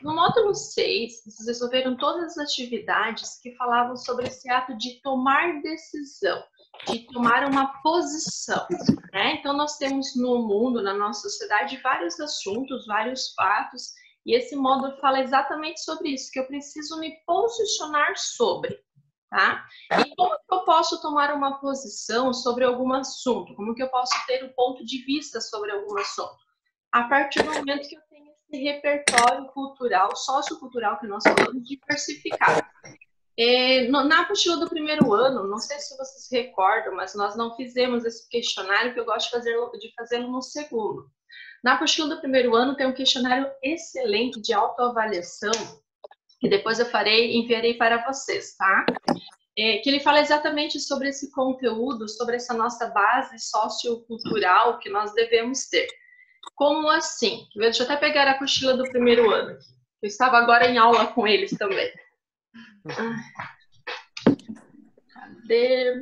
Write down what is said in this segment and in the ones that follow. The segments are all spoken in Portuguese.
No módulo 6, vocês resolveram todas as atividades que falavam sobre esse ato de tomar decisão, de tomar uma posição, né? Então, nós temos no mundo, na nossa sociedade, vários assuntos, vários fatos, e esse módulo fala exatamente sobre isso, que eu preciso me posicionar sobre, tá? E como que eu posso tomar uma posição sobre algum assunto? Como que eu posso ter um ponto de vista sobre algum assunto? A partir do momento que eu tenho esse repertório cultural, sociocultural que nós falamos, diversificado. Na apostila do primeiro ano, não sei se vocês recordam, mas nós não fizemos esse questionário, que eu gosto de fazê-lo no segundo. Na apostila do primeiro ano tem um questionário excelente de autoavaliação, que depois eu enviarei para vocês, tá? Que ele fala exatamente sobre esse conteúdo, sobre essa nossa base sociocultural que nós devemos ter. Como assim? Deixa eu até pegar a apostila do primeiro ano aqui. Eu estava agora em aula com eles também. Cadê?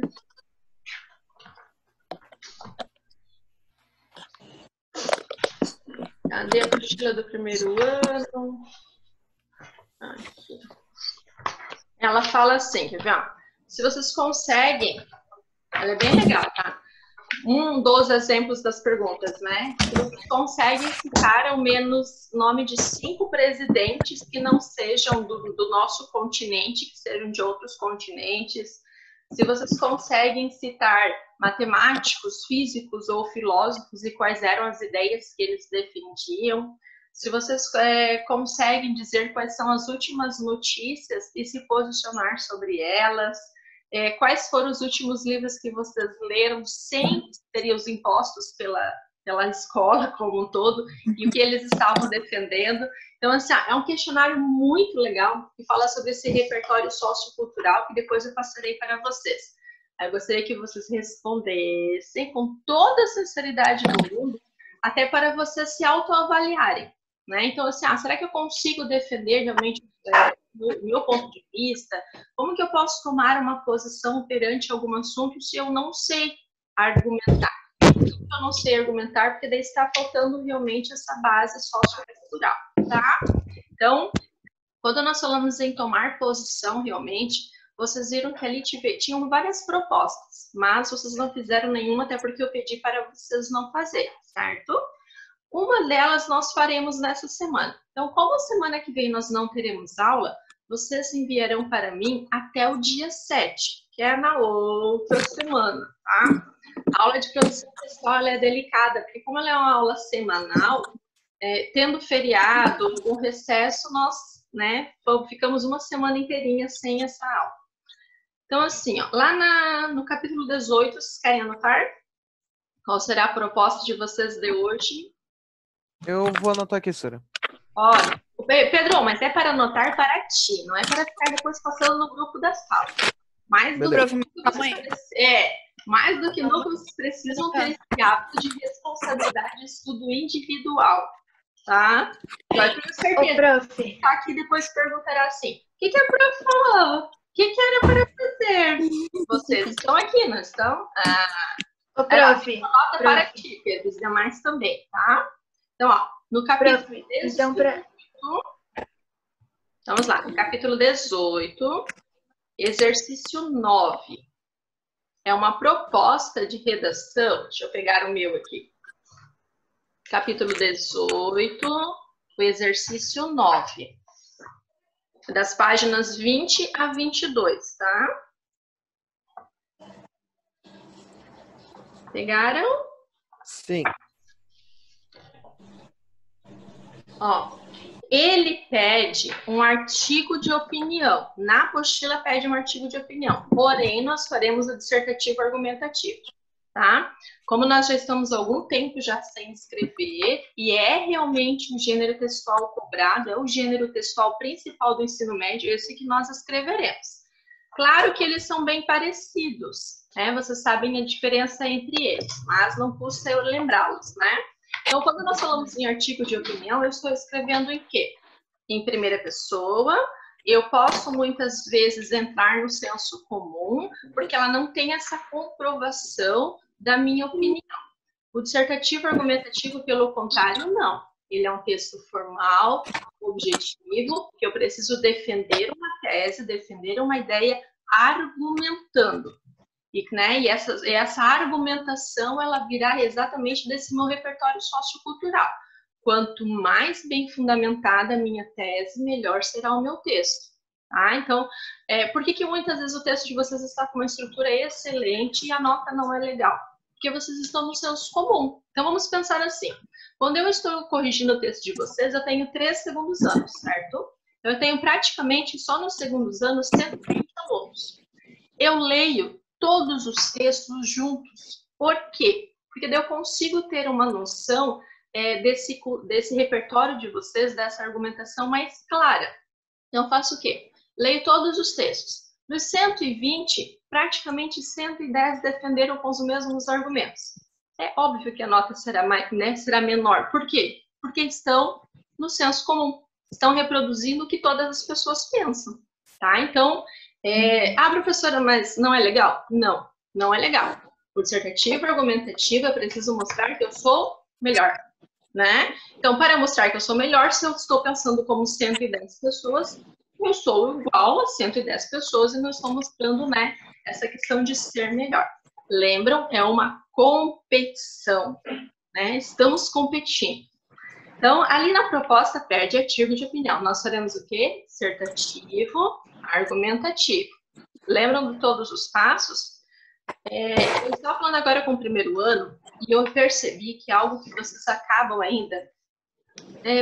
Cadê a apostila do primeiro ano? Aqui. Ela fala assim, quer ver? Se vocês conseguem, ela é bem legal, tá? Um dos exemplos das perguntas, né? Se vocês conseguem citar ao menos nome de 5 presidentes que não sejam do nosso continente, que sejam de outros continentes. Se vocês conseguem citar matemáticos, físicos ou filósofos e quais eram as ideias que eles defendiam. Se vocês conseguem dizer quais são as últimas notícias e se posicionar sobre elas. Quais foram os últimos livros que vocês leram sem terem os impostos pela escola como um todo e o que eles estavam defendendo. Então, assim, é um questionário muito legal que fala sobre esse repertório sociocultural que depois eu passarei para vocês. Eu gostaria que vocês respondessem com toda a sinceridade do mundo, até para vocês se autoavaliarem, né? Então, assim, será que eu consigo defender realmente do meu ponto de vista? Como que eu posso tomar uma posição perante algum assunto se eu não sei argumentar? Eu não sei argumentar porque daí está faltando realmente essa base sociocultural, tá? Então, quando nós falamos em tomar posição realmente, vocês viram que ali tinham várias propostas, mas vocês não fizeram nenhuma, até porque eu pedi para vocês não fazerem, certo? Uma delas nós faremos nessa semana. Então, como semana que vem nós não teremos aula, vocês enviarão para mim até o dia 7, que é na outra semana, tá? A aula de produção textual é delicada, porque como ela é uma aula semanal, tendo feriado, um recesso, nós, né, ficamos uma semana inteirinha sem essa aula. Então, assim, ó, lá no capítulo 18, vocês querem anotar? Qual será a proposta de vocês de hoje? Eu vou anotar aqui, Sara. Olha, Pedro, mas é para anotar para ti, não é para ficar depois passando no grupo da sala. Mais do que nunca vocês precisam ter esse hábito de responsabilidade de estudo individual, tá? Eu tenho certeza que tá aqui depois perguntará assim, o que a prof falou? O que era para fazer? Vocês estão aqui, não estão? Prof. Nota para ti, Pedro, os demais também, tá? Então, ó, no capítulo 18, vamos lá, no capítulo 18, exercício 9. É uma proposta de redação. Deixa eu pegar o meu aqui. Capítulo 18, o exercício 9. Das páginas 20 a 22, tá? Pegaram? Sim. Ó, ele pede um artigo de opinião. Na apostila pede um artigo de opinião. Porém, nós faremos o dissertativo argumentativo, tá? Como nós já estamos há algum tempo já sem escrever, e é realmente um gênero textual cobrado, é o gênero textual principal do ensino médio, esse que nós escreveremos. Claro que eles são bem parecidos, né? Vocês sabem a diferença entre eles, mas não custa eu lembrá-los, né? Então, quando nós falamos em artigo de opinião, eu estou escrevendo em quê? Em primeira pessoa. Eu posso, muitas vezes, entrar no senso comum, porque ela não tem essa comprovação da minha opinião. O dissertativo argumentativo, pelo contrário, não. Ele é um texto formal, objetivo, que eu preciso defender uma tese, defender uma ideia argumentando. E essa argumentação, ela virá exatamente desse meu repertório sociocultural. Quanto mais bem fundamentada a minha tese, melhor será o meu texto. Tá? Então, por que muitas vezes o texto de vocês está com uma estrutura excelente e a nota não é legal? Porque vocês estão no senso comum. Então, vamos pensar assim. Quando eu estou corrigindo o texto de vocês, eu tenho 3 segundos anos, certo? Então, eu tenho praticamente, só nos segundos anos, 120 alunos. Eu leio todos os textos juntos. Por quê? Porque daí eu consigo ter uma noção desse repertório de vocês, dessa argumentação mais clara. Então, eu faço o quê? Leio todos os textos. Dos 120, praticamente 110 defenderam com os mesmos argumentos. É óbvio que a nota será menor. Por quê? Porque estão no senso comum. Estão reproduzindo o que todas as pessoas pensam. Tá? Então, professora, mas não é legal? Não, não é legal. Por dissertativa, argumentativa, eu preciso mostrar que eu sou melhor. Né? Então, para mostrar que eu sou melhor, se eu estou pensando como 110 pessoas, eu sou igual a 110 pessoas e nós estamos mostrando, né, essa questão de ser melhor. Lembram? É uma competição, né? Estamos competindo. Então, ali na proposta, perde artigo de opinião. Nós faremos o quê? Dissertativo, argumentativo. Lembram de todos os passos? Eu estava falando agora com o primeiro ano e eu percebi que algo que vocês acabam ainda,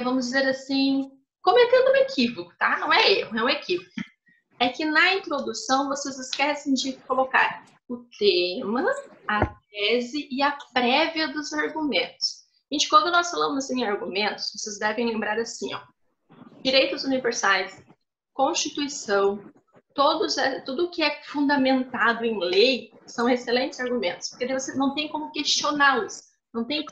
vamos dizer assim, cometendo um equívoco, tá? Não é erro, é um equívoco. É que na introdução vocês esquecem de colocar o tema, a tese e a prévia dos argumentos. Gente, quando nós falamos em argumentos, vocês devem lembrar assim, ó, direitos universais, Constituição, tudo que é fundamentado em lei são excelentes argumentos, porque você não tem como questioná-los, não tem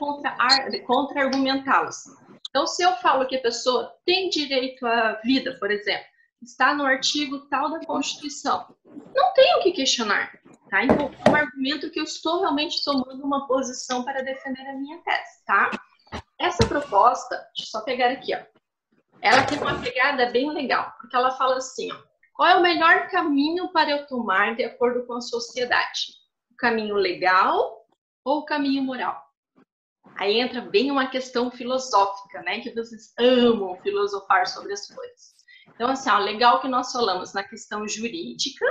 contra-argumentá-los. Então, se eu falo que a pessoa tem direito à vida, por exemplo, está no artigo tal da Constituição, não tenho o que questionar. Tá? Então, é um argumento que eu estou realmente tomando uma posição para defender a minha tese. Tá? Essa proposta, deixa eu só pegar aqui, ó, ela tem uma pegada bem legal, porque ela fala assim, ó, qual é o melhor caminho para eu tomar de acordo com a sociedade? O caminho legal ou o caminho moral? Aí entra bem uma questão filosófica, né? Que vocês amam filosofar sobre as coisas. Então, assim, ó, legal que nós falamos na questão jurídica,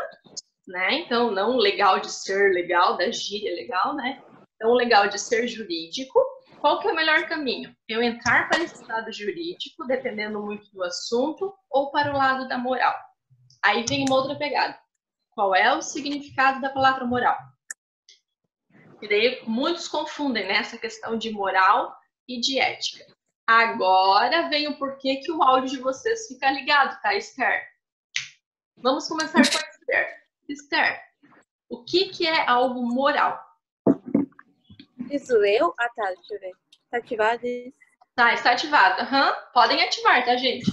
né? Então, não legal de ser legal, da gíria legal, né? Então, legal de ser jurídico. Qual que é o melhor caminho? Eu entrar para esse lado jurídico, dependendo muito do assunto, ou para o lado da moral? Aí vem uma outra pegada. Qual é o significado da palavra moral? E daí muitos confundem, né, essa questão de moral e de ética. Agora vem o porquê que o áudio de vocês fica ligado, tá, Esther? Vamos começar com a Esther. Esther, o que é algo moral? Isso eu? Ah, tá, deixa eu ver. Tá ativado isso? Tá, está ativado. Podem ativar, tá, gente?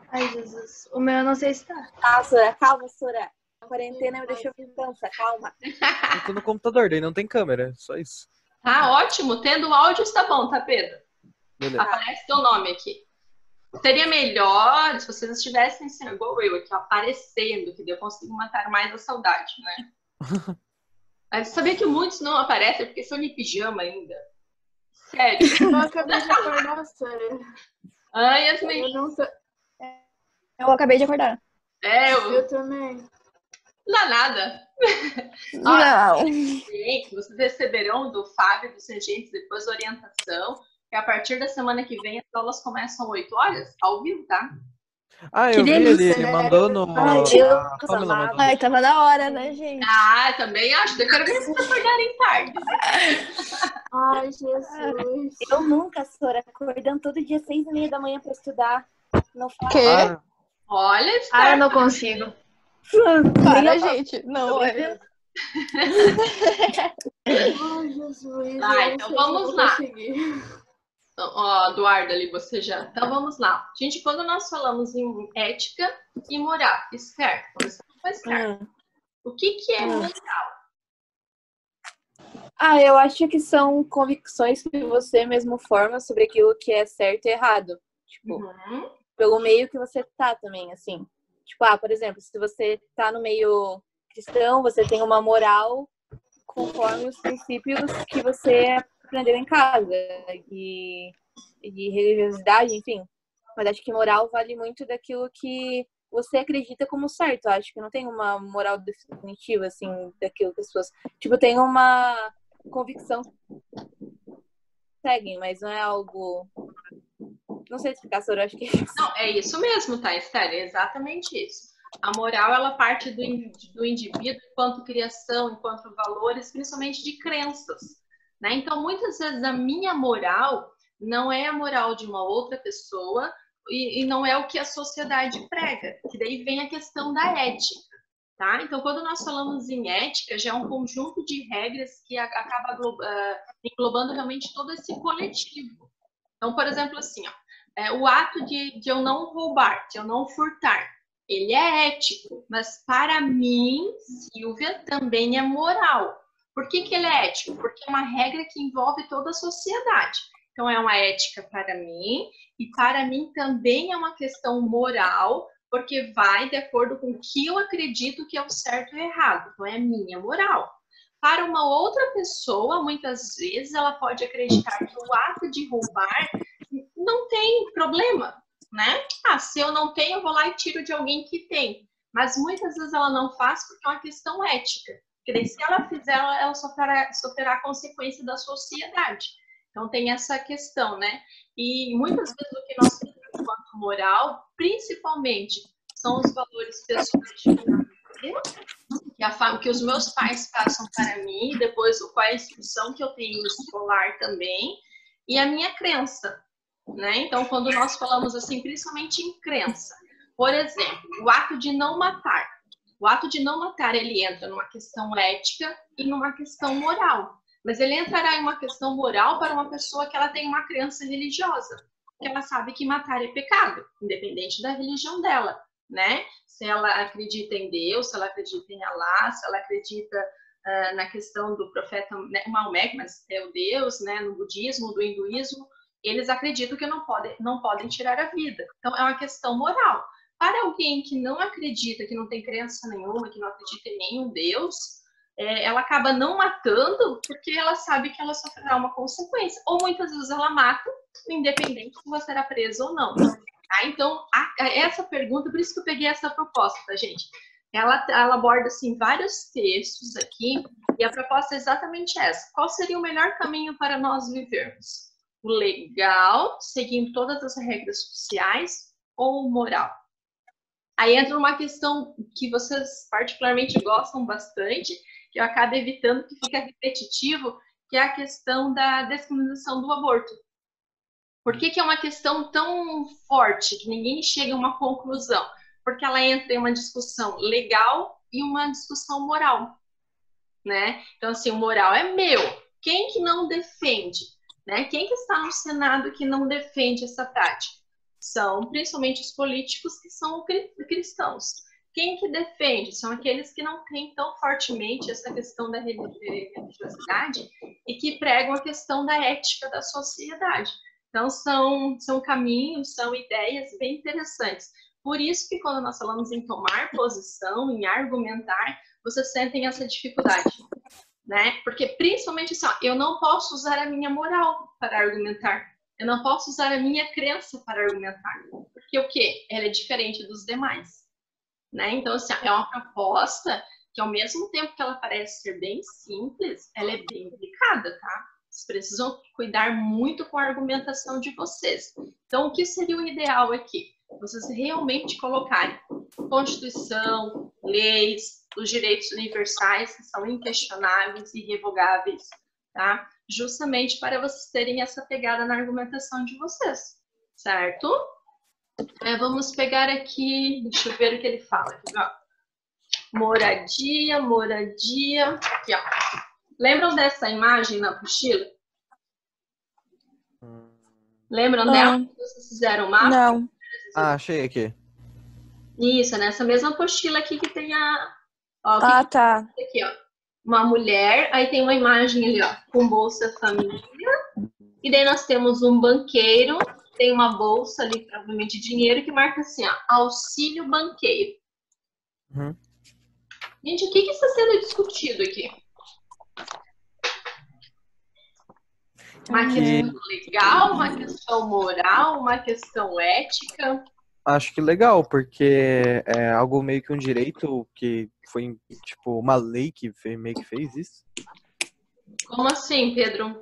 Ai, Jesus. O meu eu não sei se tá. Ah, Sora, calma, Sora. A quarentena me deixou cansa, calma. Eu tô no computador, daí não tem câmera, só isso. Tá ótimo. Tendo áudio está bom, tá, Pedro? Beleza. Aparece teu nome aqui. Seria melhor se vocês estivessem assim, igual eu aqui, ó, aparecendo, que daí eu consigo matar mais a saudade, né? Mas sabia que muitos não aparecem porque são de pijama ainda. Sério. Eu acabei de acordar, Sora. Ai, Yasmin. Eu não tô... Eu acabei de acordar. Eu também. Não dá nada. Não. Gente, vocês receberão do Fábio e dos regentes depois orientação, que a partir da semana que vem as aulas começam 8 horas, ao vivo, tá? Ah, Que eu vi delícia, ele né? mandou no... Ai, a Pamela mandou. Ai, tava na hora, né, gente? Ah, também acho. Eu quero ver vocês acordarem tarde. Ai, Jesus. Eu nunca, Sora, acordando todo dia 6h30 da manhã pra estudar. Não faço. Que? Ah, Olha, Ah, eu Esther. não consigo. Para, gente. Não, é. Ai, Jesus. Tá, eu então não sei se vamos eu vou lá. conseguir. Ó, Eduardo ali, você já. Então vamos lá. Gente, quando nós falamos em ética e moral, Esther, começando com a Esther. O que é moral? Eu acho que são convicções que você mesmo forma sobre aquilo que é certo e errado. Tipo, pelo meio que você tá também, assim. Tipo, por exemplo, se você tá no meio cristão, você tem uma moral conforme os princípios que você aprendeu em casa. E de religiosidade, enfim. Mas acho que moral vale muito daquilo que você acredita como certo. Acho que não tem uma moral definitiva, assim, daquilo que as pessoas... Tipo, tem uma convicção que seguem, mas não é algo... Não sei explicar, Sora, acho que é isso. Não, é isso mesmo, tá, Esther? É exatamente isso. A moral, ela parte do indivíduo enquanto criação, enquanto valores, principalmente de crenças, né? Então, muitas vezes a minha moral não é a moral de uma outra pessoa e não é o que a sociedade prega, que daí vem a questão da ética, tá? Então, quando nós falamos em ética, já é um conjunto de regras que acaba englobando realmente todo esse coletivo. Então, por exemplo, assim, o ato de eu não roubar, de eu não furtar, ele é ético, mas para mim, Silvia, também é moral. Por que ele é ético? Porque é uma regra que envolve toda a sociedade. Então, é uma ética para mim, e para mim também é uma questão moral, porque vai de acordo com o que eu acredito que é o certo e o errado. Então, é minha moral. Para uma outra pessoa, muitas vezes, ela pode acreditar que o ato de roubar não tem problema, né? Se eu não tenho, eu vou lá e tiro de alguém que tem. Mas muitas vezes ela não faz porque é uma questão ética. Porque daí, se ela fizer, ela sofrerá a consequência da sociedade. Então, tem essa questão, né? E muitas vezes o que nós temos enquanto moral, principalmente, são os valores pessoais de que os meus pais passam para mim, depois qual é a instrução que eu tenho no escolar também, e a minha crença, né? Então, quando nós falamos assim, principalmente em crença, por exemplo, o ato de não matar. O ato de não matar, ele entra numa questão ética e numa questão moral. Mas ele entrará em uma questão moral para uma pessoa que ela tem uma crença religiosa, que ela sabe que matar é pecado, independente da religião dela, né? Se ela acredita em Deus, se ela acredita em Allah, se ela acredita na questão do profeta Maomé, mas é o Deus, né? No budismo, do hinduísmo, eles acreditam que não podem tirar a vida. Então, é uma questão moral. Para alguém que não acredita, que não tem crença nenhuma, que não acredita em nenhum Deus, ela acaba não matando porque ela sabe que ela sofrerá uma consequência. Ou muitas vezes ela mata, independente se você será preso ou não. Então, essa pergunta, por isso que eu peguei essa proposta, tá, gente? Ela aborda, assim, vários textos aqui, e a proposta é exatamente essa. Qual seria o melhor caminho para nós vivermos? O legal, seguindo todas as regras sociais, ou o moral? Aí entra uma questão que vocês particularmente gostam bastante, que eu acabo evitando, que fica repetitivo, que é a questão da descriminalização do aborto. Por que é uma questão tão forte, que ninguém chega a uma conclusão? Porque ela entra em uma discussão legal e uma discussão moral, né? Então, assim, o moral é meu. Quem que não defende? Né? Quem que está no Senado que não defende essa prática? São principalmente os políticos que são cristãos. Quem que defende? São aqueles que não têm tão fortemente essa questão da religiosidade e que pregam a questão da ética da sociedade. Então, são caminhos, são ideias bem interessantes. Por isso que quando nós falamos em tomar posição, em argumentar, vocês sentem essa dificuldade, né? Porque, principalmente assim, eu não posso usar a minha moral para argumentar. Eu não posso usar a minha crença para argumentar. Porque o quê? Ela é diferente dos demais, né? Então, assim, é uma proposta que, ao mesmo tempo que ela parece ser bem simples, ela é bem delicada, tá? Vocês precisam cuidar muito com a argumentação de vocês. Então, o que seria o ideal aqui? Vocês realmente colocarem Constituição, leis, os direitos universais, que são inquestionáveis e irrevogáveis, tá? Justamente para vocês terem essa pegada na argumentação de vocês, certo? Vamos pegar aqui, deixa eu ver o que ele fala. Aqui, ó. Moradia. Aqui, ó. Lembram dessa imagem na apostila? Lembram dela? Vocês fizeram o mapa? Não. Achei aqui. Isso, nessa mesma apostila aqui que tem a... Ó, Tá. aqui, ó. uma mulher, aí tem uma imagem ali, ó, com Bolsa Família. E daí nós temos um banqueiro, tem uma bolsa ali, provavelmente de dinheiro, que marca assim, ó, auxílio banqueiro. Uhum. Gente, o que está sendo discutido aqui? Uma questão legal, uma questão moral, uma questão ética? Acho que legal, porque é algo meio que um direito que foi, tipo, uma lei que meio que fez isso. Como assim, Pedro?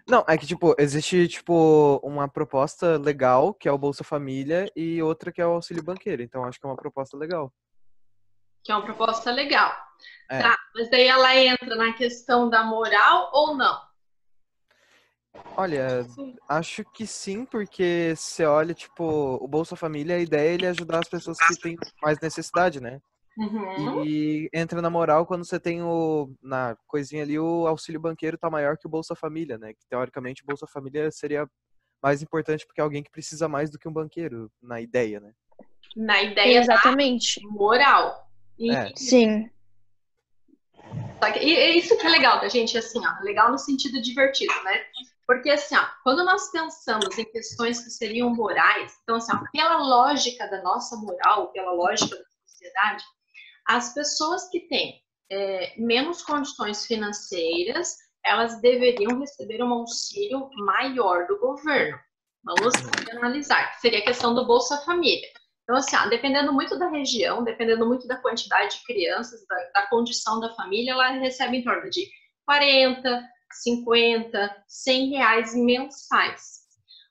Não, é que, tipo, existe, tipo, uma proposta legal, que é o Bolsa Família, e outra que é o Auxílio Banqueiro. Então, acho que é uma proposta legal. Que é uma proposta legal. É. Tá, mas daí ela entra na questão da moral ou não? Olha, acho que sim, porque você olha, tipo, o Bolsa Família, a ideia é ele ajudar as pessoas que têm mais necessidade, né? Uhum. E entra na moral quando você tem na coisinha ali, o auxílio banqueiro tá maior que o Bolsa Família, né? Que teoricamente o Bolsa Família seria mais importante porque é alguém que precisa mais do que um banqueiro, na ideia, né? Na ideia Exatamente. da moral. Sim. E isso que é legal da gente, assim, ó, legal no sentido divertido, né? Porque, assim, ó, quando nós pensamos em questões que seriam morais, então, assim, ó, pela lógica da nossa moral, pela lógica da sociedade, as pessoas que têm menos condições financeiras, elas deveriam receber um auxílio maior do governo. Vamos analisar, que seria a questão do Bolsa Família. Então, assim, dependendo muito da região, dependendo muito da quantidade de crianças, da condição da família, ela recebe em torno de 40, 50, 100 reais mensais.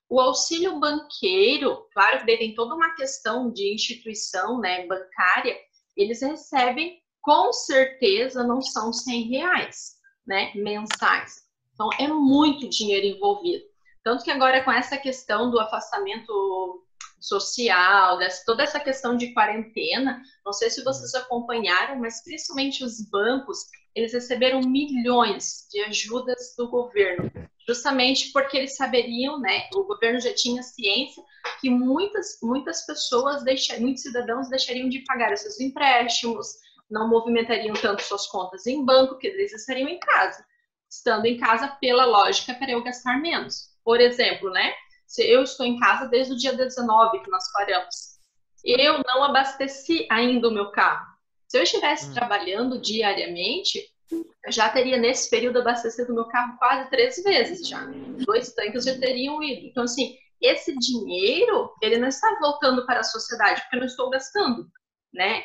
O auxílio banqueiro, claro que tem toda uma questão de instituição, né, bancária, eles recebem, com certeza, não são 100 reais, né, mensais. Então, é muito dinheiro envolvido. Tanto que agora, com essa questão do afastamento social, toda essa questão de quarentena, não sei se vocês acompanharam, mas principalmente os bancos, eles receberam milhões de ajudas do governo, justamente porque eles saberiam, né, o governo já tinha ciência que muitas pessoas, muitos cidadãos deixariam de pagar os seus empréstimos, não movimentariam tanto suas contas em banco, que eles estariam em casa. Estando em casa, pela lógica, para eu gastar menos. Por exemplo, né, se eu estou em casa desde o dia 19 que nós paramos, eu não abasteci ainda o meu carro. Se eu estivesse trabalhando diariamente, eu já teria nesse período abastecido o meu carro quase 3 vezes já. 2 tanques já teriam ido. Então, assim, esse dinheiro, ele não está voltando para a sociedade, porque eu não estou gastando, né?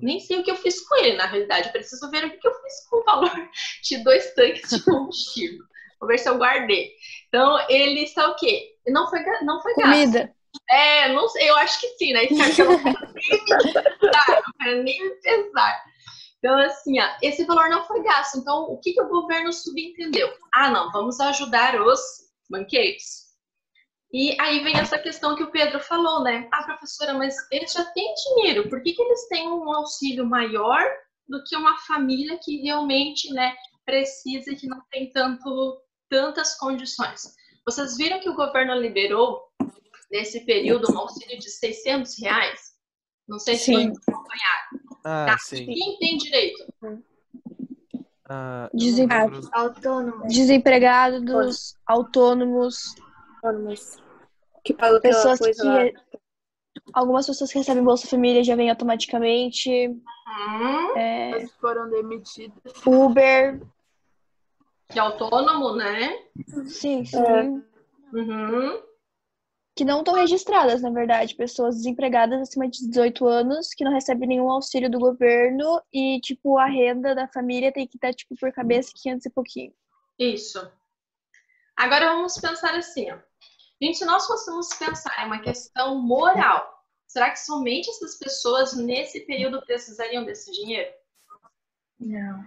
Nem sei o que eu fiz com ele, na realidade. Eu preciso ver o que eu fiz com o valor de 2 tanques de combustível. Vou ver se eu guardei. Então, ele está o quê? Não foi Comida. gasto. Não sei, eu acho que sim, né? Isso eu não quero nem me pesar. Então, assim, esse valor não foi gasto. Então, o que o governo subentendeu? Não, vamos ajudar os banqueiros. E aí vem essa questão que o Pedro falou, né? Professora, mas eles já têm dinheiro, por que eles têm um auxílio maior do que uma família que realmente, né, precisa e que não tem tantas condições? Vocês viram que o governo liberou, nesse período, um auxílio de 600 reais? Não sei se vocês acompanharam. Sim. Quem tem direito? Desempregados, autônomos. Que pagam pessoas coisa lá. Algumas pessoas que recebem Bolsa Família já vêm automaticamente. Mas foram demitidas. Uber. Que é autônomo, né? Sim. Uhum. Que não estão registradas, na verdade. Pessoas desempregadas acima de 18 anos que não recebem nenhum auxílio do governo e, tipo, a renda da família tem que estar, tipo, por cabeça 500 e pouquinho. Isso. Agora vamos pensar assim, ó. Gente, se nós fôssemos pensar em uma questão moral, será que somente essas pessoas nesse período precisariam desse dinheiro? Não.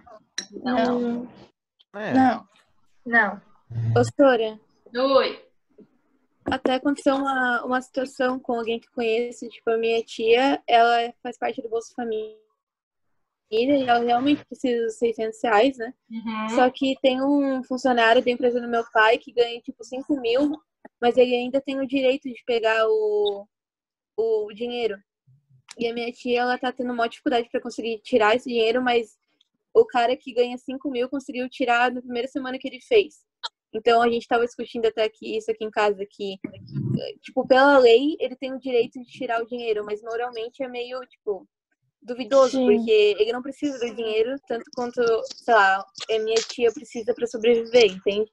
Pastora, Oi. até aconteceu uma situação com alguém que conheço, tipo, a minha tia, ela faz parte do Bolsa Família e ela realmente precisa dos 600 reais, né? Só que tem um funcionário da empresa do meu pai que ganha, tipo, 5 mil, mas ele ainda tem o direito de pegar o dinheiro. E a minha tia, ela tá tendo uma dificuldade para conseguir tirar esse dinheiro, mas o cara que ganha 5 mil conseguiu tirar na primeira semana que ele fez. Então, a gente estava discutindo até aqui, isso aqui em casa, que, tipo, pela lei, ele tem o direito de tirar o dinheiro, mas moralmente é meio, tipo, duvidoso, Sim. porque ele não precisa do dinheiro tanto quanto, sei lá, a minha tia precisa para sobreviver, entende?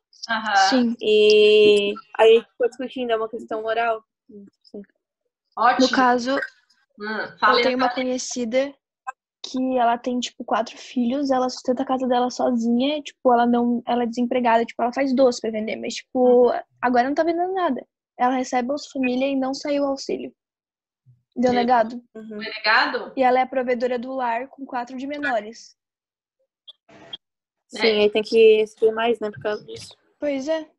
Sim. E a gente ficou discutindo, é uma questão moral. Ótimo. No caso, Fala eu tenho uma conhecida que ela tem, tipo, 4 filhos, ela sustenta a casa dela sozinha, tipo, ela é desempregada, tipo, ela faz doce pra vender, mas, tipo, agora não tá vendendo nada. Ela recebe Bolsa Família e não saiu o auxílio. Deu negado. Foi negado? E ela é provedora do lar com 4 de menores. Sim, aí tem que receber mais, né, por causa disso. Pois é.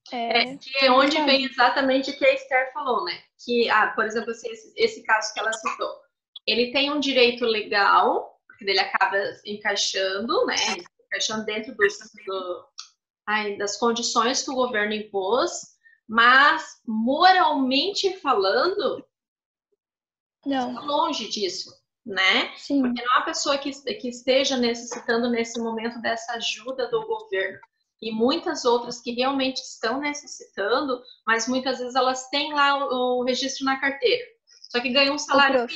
Que é onde vem exatamente o que a Esther falou, né? Que, por exemplo, assim, esse caso que ela citou. Ele tem um direito legal, porque ele acaba encaixando, né? Encaixando dentro das condições que o governo impôs, mas moralmente falando, Não. está longe disso, né? Sim. Porque não é uma pessoa que esteja necessitando nesse momento dessa ajuda do governo. E muitas outras que realmente estão necessitando, mas muitas vezes elas têm lá o registro na carteira. Só que ganham um salário,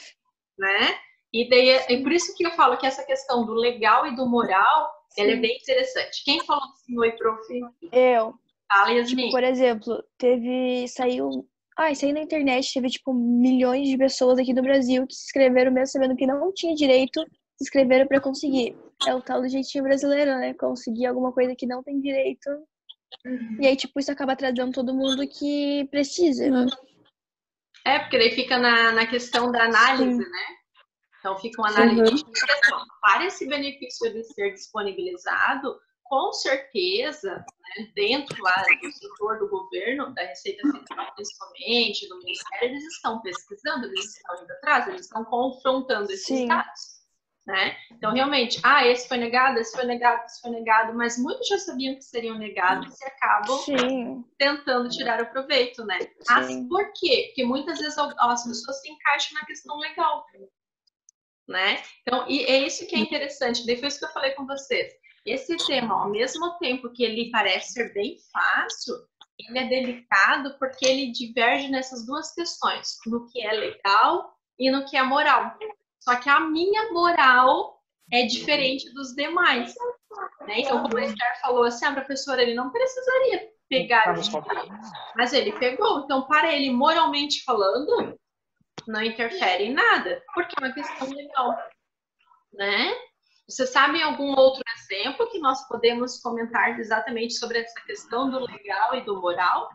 né? E daí é por isso que eu falo que essa questão do legal e do moral, ela é bem interessante. Quem falou assim, oi, prof? Eu. Fala, Yasmin. Tipo, por exemplo, saiu na internet, teve, tipo, milhões de pessoas aqui no Brasil que se inscreveram mesmo sabendo que não tinha direito, se inscreveram pra conseguir. É o tal do jeitinho brasileiro, né? Conseguir alguma coisa que não tem direito. E aí, tipo, isso acaba trazendo todo mundo que precisa. Porque daí fica na questão da análise, né? Então, fica uma análise de questão. Para esse benefício de ser disponibilizado, com certeza, né, dentro lá do setor do governo, da Receita Federal principalmente, do Ministério, eles estão pesquisando, eles estão indo atrás, eles estão confrontando esses dados. Né? Então, realmente, esse foi negado, esse foi negado, esse foi negado, mas muitos já sabiam que seriam negados e acabam tentando tirar o proveito, né? Por quê? Porque muitas vezes as pessoas se encaixam na questão legal, né? Então, e é isso que é interessante, depois que eu falei com vocês, esse tema, ao mesmo tempo que ele parece ser bem fácil, ele é delicado porque ele diverge nessas duas questões, no que é legal e no que é moral. Só que a minha moral é diferente dos demais. Né? Então, como a Esther falou assim, a professora, ele não precisaria pegar o dinheiro, mas ele pegou. Então, para ele, moralmente falando, não interfere em nada, porque é uma questão legal. Né? Você sabe algum outro exemplo que nós podemos comentar exatamente sobre essa questão do legal e do moral?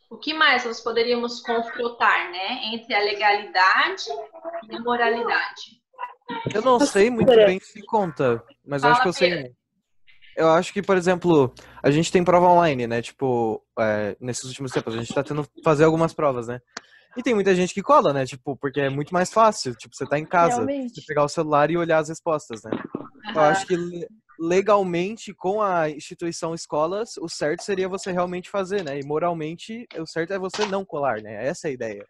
O que mais nós poderíamos confrontar, né, entre a legalidade e a moralidade? Eu não sei muito bem se conta, mas eu acho que eu sei. Eu acho que, por exemplo, a gente tem prova online, né? Tipo, nesses últimos tempos, a gente tá tendo que fazer algumas provas, né? E tem muita gente que cola, né? Tipo, porque é muito mais fácil. Tipo, você tá em casa, você pegar o celular e olhar as respostas, né? Eu acho que legalmente, com a instituição escolas, o certo seria você realmente fazer, né? E moralmente, o certo é você não colar, né? Essa é a ideia.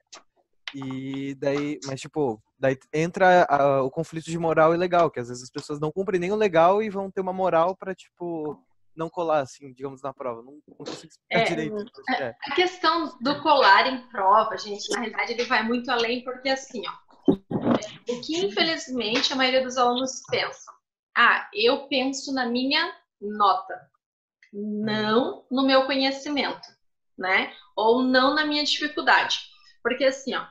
E daí, mas tipo, daí entra o conflito de moral e legal, que às vezes as pessoas não cumprem nem o legal e vão ter uma moral pra, tipo, não colar, assim, digamos, na prova. Não consigo explicar direito. A questão do colar em prova, gente, na realidade, ele vai muito além, porque assim, ó, o que infelizmente a maioria dos alunos pensam, eu penso na minha nota, não no meu conhecimento, né? Ou não na minha dificuldade. Porque assim, ó,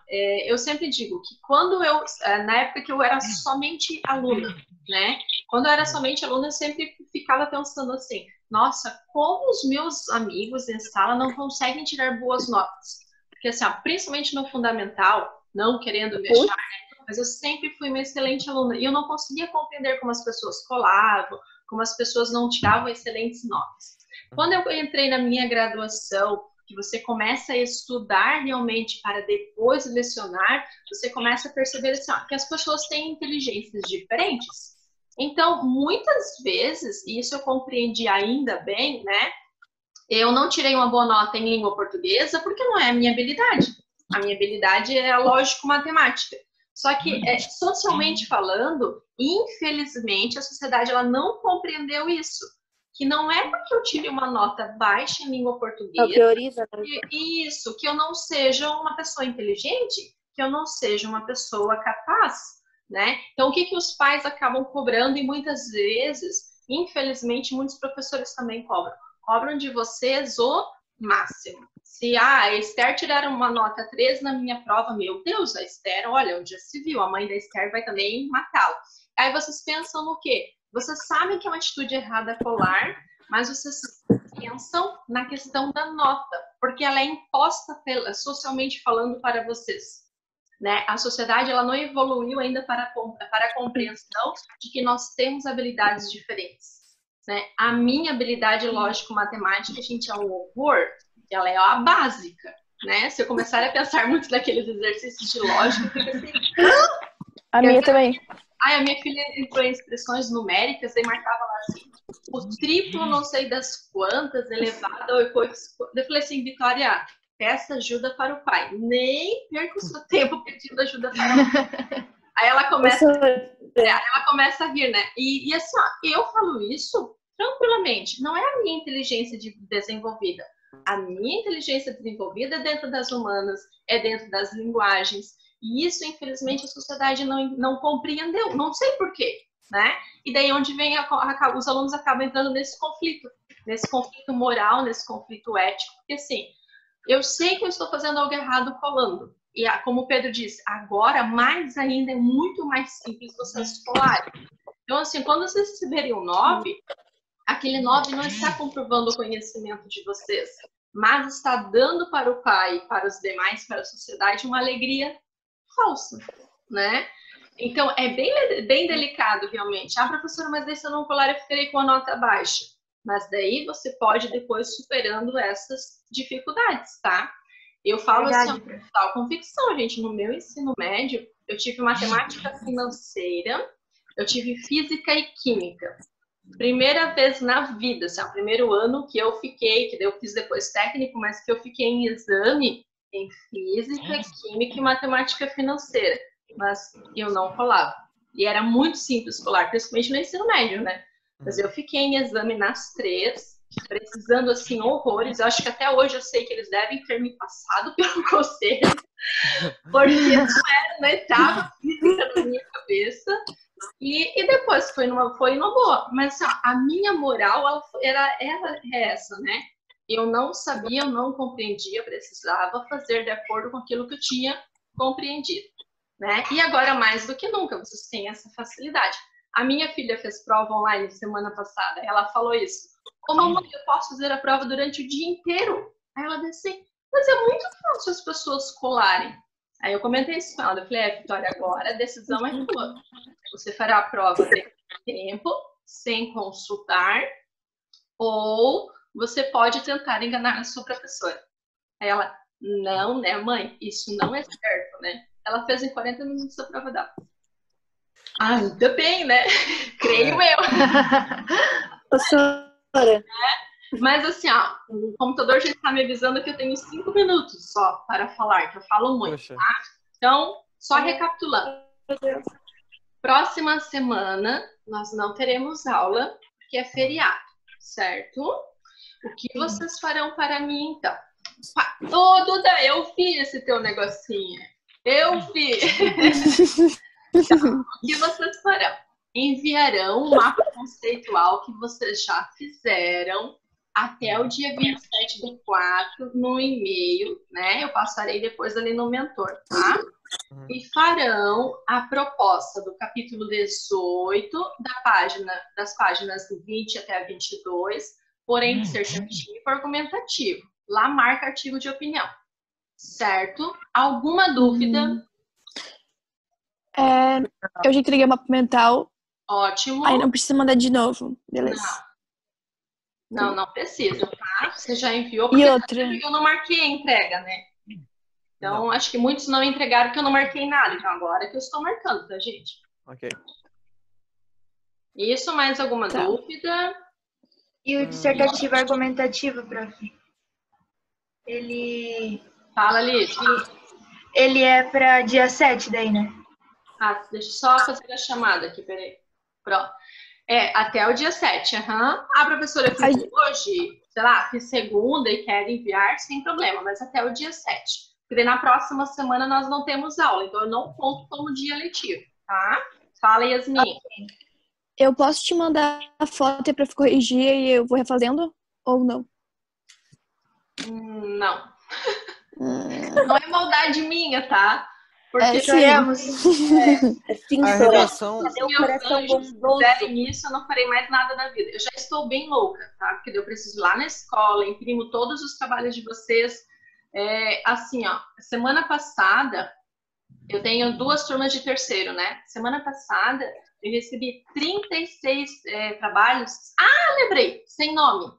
eu sempre digo que quando na época que eu era somente aluna, né? Quando eu era somente aluna, eu sempre ficava pensando assim, nossa, como os meus amigos em sala não conseguem tirar boas notas? Porque assim, ó, principalmente no fundamental, não querendo me achar, né? Mas eu sempre fui uma excelente aluna e eu não conseguia compreender como as pessoas colavam, como as pessoas não tiravam excelentes notas. Quando eu entrei na minha graduação, que você começa a estudar realmente para depois lecionar, você começa a perceber assim, que as pessoas têm inteligências diferentes. Então, muitas vezes, e isso eu compreendi ainda bem, né? Eu não tirei uma boa nota em língua portuguesa porque não é a minha habilidade. A minha habilidade é lógico-matemática. Só que, socialmente falando, infelizmente, a sociedade ela não compreendeu isso. Que não é porque eu tive uma nota baixa em língua portuguesa, prioriza, né? isso, que eu não seja uma pessoa inteligente, que eu não seja uma pessoa capaz, né? Então, o que os pais acabam cobrando, e muitas vezes, infelizmente, muitos professores também cobram. Cobram de vocês o máximo. Se a Esther tirar uma nota 13 na minha prova, meu Deus, a Esther, olha, onde já se viu, a mãe da Esther vai também matá-la. Aí vocês pensam no quê? Vocês sabem que é uma atitude errada colar, mas vocês pensam na questão da nota, porque ela é imposta socialmente falando para vocês. Né? A sociedade ela não evoluiu ainda para a compreensão de que nós temos habilidades diferentes. Né? A minha habilidade lógico-matemática, gente, é um horror, ela é a básica. Né? Se eu começar a pensar muito naqueles exercícios de lógica, fica assim... A minha também. A minha filha entrou em expressões numéricas e marcava lá assim, o triplo não sei das quantas, elevado ao... Eu falei assim, Vitória, peça ajuda para o pai. Nem perca o seu tempo pedindo ajuda para o pai. Aí ela começa a rir, né? E assim, ó, eu falo isso tranquilamente. Não é a minha inteligência desenvolvida. A minha inteligência desenvolvida é dentro das humanas, é dentro das linguagens. E isso, infelizmente, a sociedade não compreendeu. Não sei por quê, né? E daí onde vem os alunos acabam entrando nesse conflito moral, nesse conflito ético. Porque assim, eu sei que eu estou fazendo algo errado colando. E como o Pedro disse, agora mais ainda é muito mais simples vocês colarem. Então assim, quando vocês receberem um 9, aquele 9 não está comprovando o conhecimento de vocês, mas está dando para o pai, para os demais, para a sociedade, uma alegria falsa, né? Então, é bem delicado, realmente. Ah, professora, mas daí se eu não colar, eu ficarei com a nota baixa. Mas daí você pode depois superando essas dificuldades, tá? Eu falo assim, com total convicção, gente. No meu ensino médio, eu tive matemática financeira, eu tive física e química. Primeira vez na vida, assim, o primeiro ano que eu fiquei, que eu fiz depois técnico, mas que eu fiquei em exame em física, química e matemática financeira. Mas eu não colava. E era muito simples colar, principalmente no ensino médio, né? Mas eu fiquei em exame nas 3, precisando, assim, horrores. Eu acho que até hoje eu sei que eles devem ter me passado pelo conselho, porque não entrava física na minha cabeça. E depois foi numa boa. Mas assim, a minha moral era essa, né? Eu não sabia, eu não compreendia, precisava fazer de acordo com aquilo que eu tinha compreendido, né? E agora, mais do que nunca, vocês têm essa facilidade. A minha filha fez prova online semana passada, ela falou isso. Ô, mamãe, eu posso fazer a prova durante o dia inteiro? Aí ela disse assim, mas é muito fácil as pessoas colarem. Aí eu comentei isso com ela, eu falei, Vitória, agora a decisão é tua. Você fará a prova de tempo, sem consultar, ou você pode tentar enganar a sua professora. Aí ela, não, né, mãe? Isso não é certo, né? Ela fez em 40 minutos a prova dela. Ah, ainda bem, né? Creio eu. Professora. Mas assim, ó, o computador já está me avisando que eu tenho 5 minutos só para falar, que eu falo muito, tá? Então, só recapitulando. Próxima semana, nós não teremos aula, porque é feriado, certo? O que vocês farão para mim, então? Ô, Duda, eu vi esse teu negocinho. Eu vi. Então, o que vocês farão? Enviarão o mapa conceitual que vocês já fizeram até o dia 27/4 no e-mail, né? Eu passarei depois ali no mentor, tá? E farão a proposta do capítulo 18 das páginas do 20 até a 22, porém dissertativo e argumentativo. Lá marca artigo de opinião, certo? Alguma dúvida? Eu já entreguei o mapa mental. Ótimo. Aí não precisa mandar de novo, beleza? Não precisa, tá? Você já enviou, porque e outra? Eu não marquei a entrega, né? Então, acho que muitos não entregaram porque eu não marquei nada. Então, agora é que eu estou marcando, tá, gente? Ok. Isso, mais alguma dúvida? E o dissertativo argumentativo, prof? Ele... Fala, Liz. Ele é pra dia 7 daí, né? Ah, deixa eu só fazer a chamada aqui, peraí. Pronto. Até o dia 7. Professora, eu fiz hoje, sei lá, fiz segunda e quero enviar, sem problema, mas até o dia 7. Porque daí na próxima semana nós não temos aula, então eu não conto como dia letivo, tá? Fala, Yasmin. Eu posso te mandar a foto pra corrigir e eu vou refazendo? Ou não? Não. Não é maldade minha, tá? Porque temos. Sim, A redação... Se meus anjos fizerem isso, eu não farei mais nada na vida. Eu já estou bem louca, tá? Porque eu preciso ir lá na escola, imprimo todos os trabalhos de vocês. Assim, ó, semana passada, eu tenho 2 turmas de terceiro, né? Semana passada, eu recebi 36 trabalhos. Lembrei, sem nome.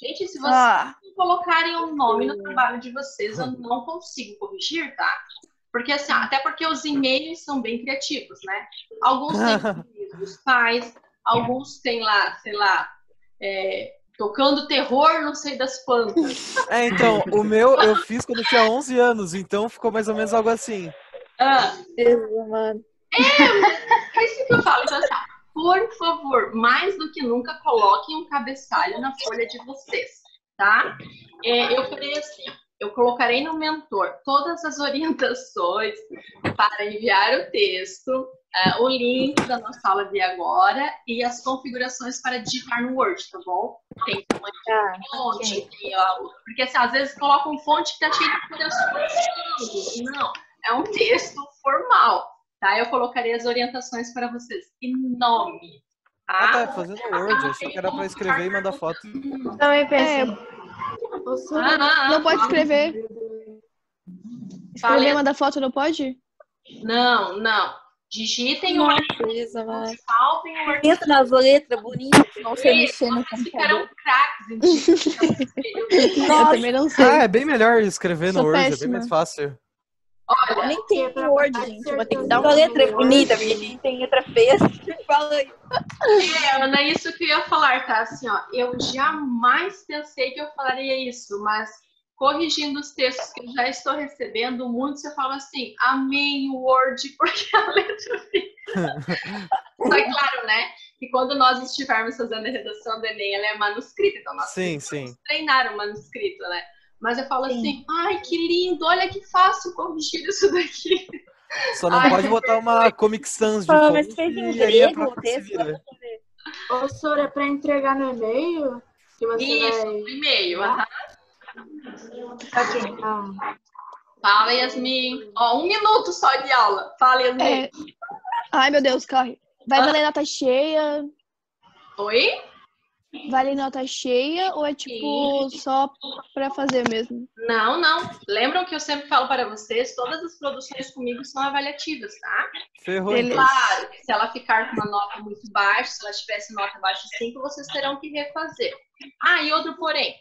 Gente, se vocês não colocarem um nome no trabalho de vocês, eu não consigo corrigir, tá? Porque assim, até porque os e-mails são bem criativos, né? Alguns têm e-mails dos pais, alguns têm lá, sei lá, tocando terror, não sei das quantas. Então, o meu eu fiz quando eu tinha 11 anos, então ficou mais ou menos algo assim. É isso que eu falo, então, assim, por favor, mais do que nunca, coloquem um cabeçalho na folha de vocês, tá? Eu falei assim, eu colocarei no mentor todas as orientações para enviar o texto, o link da nossa aula de agora e as configurações para digitar no Word, tá bom? Tem fonte, porque assim, às vezes coloca um fonte que tá cheio de corações. Não, é um texto formal, tá? Eu colocarei as orientações para vocês em nome, tá? Tá fazendo Word, achei que era para escrever e mandar foto. Também pensei. Não pode escrever. Escrever e mandar foto não pode? Não. Digitem o arquivo, salvem o arquivo. Entra nas letras bonitas, não sei mexer no Vocês ficarão computador. craques em Eu também não sei. É bem melhor escrever no Sou Word, é péssima. bem mais fácil. Olha, Nem tem Word, gente. Vou ter que dar uma letra bonita, porque quem tem letra feia, fala aí. Ana, é isso que eu ia falar, tá? Assim, ó, eu jamais pensei que eu falaria isso, mas corrigindo os textos que eu já estou recebendo, muitos eu falo assim, amém o Word, porque a letra fica. Só que, claro, né? Que quando nós estivermos fazendo a redação do Enem, ela é manuscrita, então nós vamos treinar o manuscrito, né? Mas eu falo assim, ai, que lindo, olha que fácil corrigir isso daqui. Só não pode botar uma Comic Sans de Mas fonte fez em e aí é grego, pra o texto, se virar. Ô, Sora, é pra entregar no e-mail? Que você Isso, vai... no e-mail. Ok. Fala, Yasmin. 1 minuto só de aula. Fala, Yasmin. Ai, meu Deus, corre. Vai valer nota cheia? Oi? Vale nota cheia ou é tipo só pra fazer mesmo? Não. Lembram que eu sempre falo para vocês, todas as produções comigo são avaliativas, tá? Ferrou, então. Claro, que se ela ficar com uma nota muito baixa, se ela tivesse nota abaixo de 5, vocês terão que refazer. E outro porém.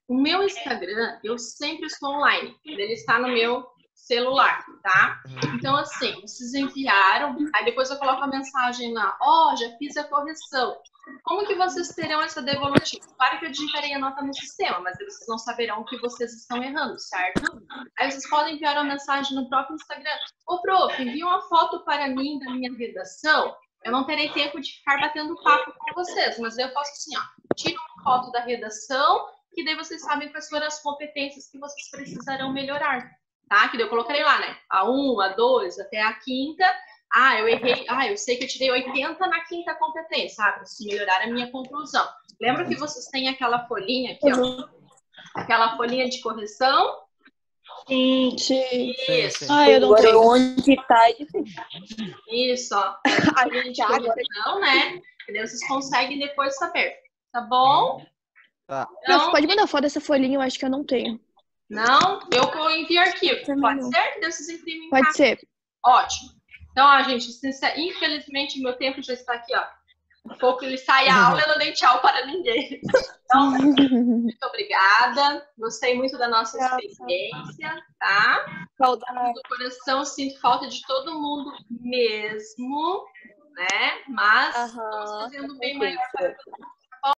O meu Instagram, eu sempre estou online. Ele está no meu celular, tá? Então, assim, vocês enviaram, aí depois eu coloco a mensagem lá, já fiz a correção. Como que vocês terão essa devolutiva? Claro que eu digitarei a nota no sistema, mas vocês não saberão que vocês estão errando, certo? Aí vocês podem enviar uma mensagem no próprio Instagram. Ô, prof, envia uma foto para mim da minha redação. Eu não terei tempo de ficar batendo papo com vocês, mas eu faço assim, tira uma foto da redação, que daí vocês sabem quais foram as competências que vocês precisarão melhorar, tá? Que daí eu colocarei lá, né? A 1, a 2, até a 5ª. Eu errei. Eu sei que eu tirei 80 na 5ª competência, para melhorar a minha conclusão. Lembra que vocês têm aquela folhinha aqui, ó? Aquela folhinha de correção? Sim. Isso. Eu não Agora, tenho. onde tá Isso, ó. A folhinha de correção, né? E daí vocês conseguem depois saber. Tá bom? Tá. Prof, pode mandar foto dessa folhinha, eu acho que eu não tenho. Não? Eu envio arquivo. Pode ser? Daí vocês imprimem em casa. Pode ser. Ótimo. Então, gente, infelizmente, meu tempo já está aqui, ó. Um pouco ele sai a aula, eu não dei tchau para ninguém. Então, muito obrigada. Gostei muito da nossa experiência, tá? Do coração, sinto falta de todo mundo mesmo, né? Mas estamos fazendo bem maior para todo mundo.